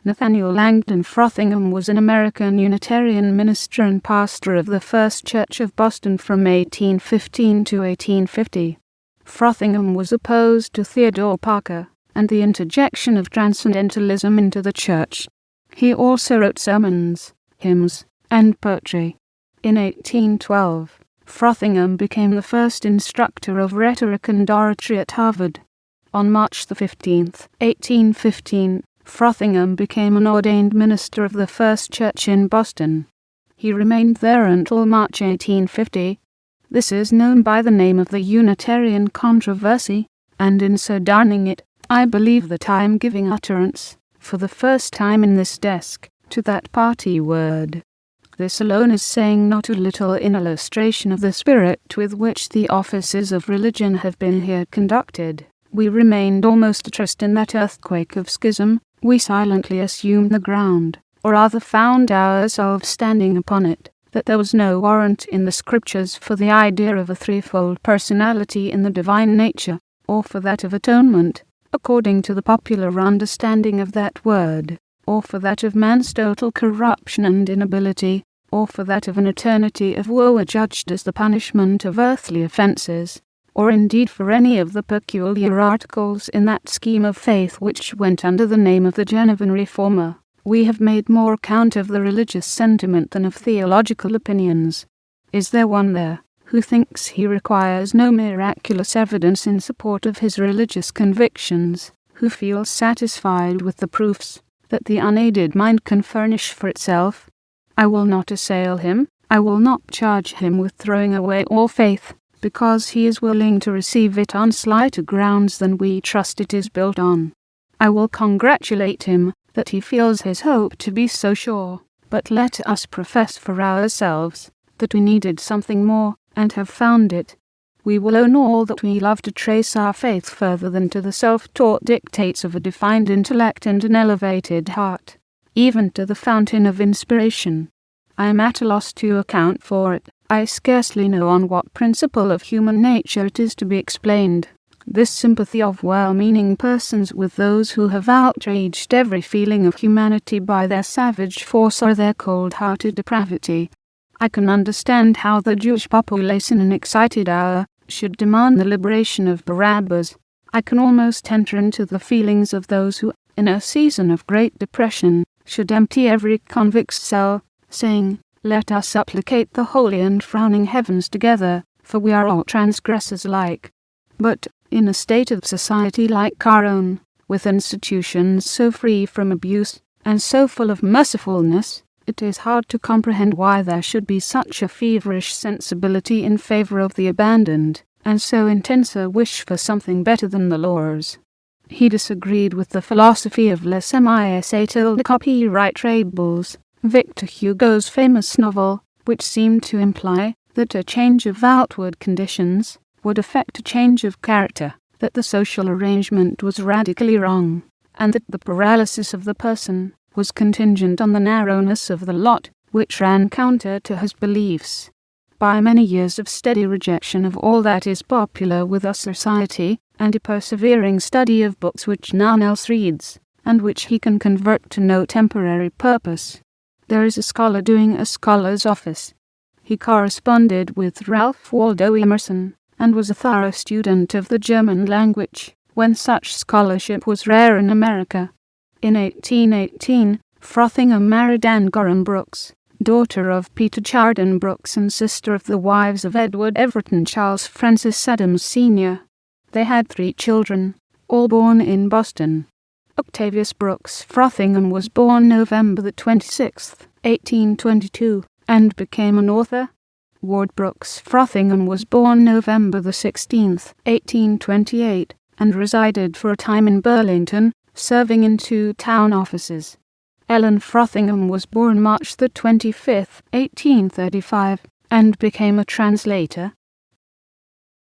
Nathaniel Langdon Frothingham was an American Unitarian minister and pastor of the First Church of Boston from 1815 to 1850. Frothingham was opposed to Theodore Parker and the interjection of transcendentalism into the church. He also wrote sermons, hymns, and poetry. In 1812, Frothingham became the first instructor of Rhetoric and Oratory at Harvard. On March 15, 1815, Frothingham became an ordained minister of the First Church in Boston. He remained there until March 1850. This is known by the name of the Unitarian controversy, and in so darning it, I believe that I am giving utterance, for the first time in this desk, to that party word. This alone is saying not too little in illustration of the spirit with which the offices of religion have been here conducted. We remained almost at rest in that earthquake of schism. We silently assumed the ground, or rather found ourselves standing upon it, that there was no warrant in the Scriptures for the idea of a threefold personality in the divine nature, or for that of atonement, according to the popular understanding of that word, or for that of man's total corruption and inability, or for that of an eternity of woe adjudged as the punishment of earthly offences, or indeed for any of the peculiar articles in that scheme of faith which went under the name of the Genevan Reformer. We have made more account of the religious sentiment than of theological opinions. Is there one there who thinks he requires no miraculous evidence in support of his religious convictions, who feels satisfied with the proofs that the unaided mind can furnish for itself? I will not assail him, I will not charge him with throwing away all faith, because he is willing to receive it on slighter grounds than we trust it is built on. I will congratulate him that he feels his hope to be so sure, but let us profess for ourselves that we needed something more, and have found it. We will own all that we love to trace our faith further than to the self-taught dictates of a defined intellect and an elevated heart, even to the fountain of inspiration. I am at a loss to account for it. I scarcely know on what principle of human nature it is to be explained. This sympathy of well-meaning persons with those who have outraged every feeling of humanity by their savage force or their cold-hearted depravity. I can understand how the Jewish populace in an excited hour should demand the liberation of Barabbas. I can almost enter into the feelings of those who, in a season of great depression, should empty every convict's cell, saying, "Let us supplicate the holy and frowning heavens together, for we are all transgressors alike." But, in a state of society like our own, with institutions so free from abuse, and so full of mercifulness, it is hard to comprehend why there should be such a feverish sensibility in favor of the abandoned, and so intense a wish for something better than the laws. He disagreed with the philosophy of les mis copyright labels, Victor Hugo's famous novel, which seemed to imply that a change of outward conditions would effect a change of character, that the social arrangement was radically wrong, and that the paralysis of the person was contingent on the narrowness of the lot, which ran counter to his beliefs. By many years of steady rejection of all that is popular with our society, and a persevering study of books which none else reads, and which he can convert to no temporary purpose, there is a scholar doing a scholar's office. He corresponded with Ralph Waldo Emerson, and was a thorough student of the German language, when such scholarship was rare in America. In 1818, Frothingham married Anne Gorham Brooks, daughter of Peter Chardon Brooks and sister of the wives of Edward Everett and Charles Francis Adams Sr. They had 3 children, all born in Boston. Octavius Brooks Frothingham was born November 26, 1822, and became an author. Ward Brooks Frothingham was born November 16, 1828, and resided for a time in Burlington, serving in 2 town offices. Ellen Frothingham was born March 25, 1835, and became a translator,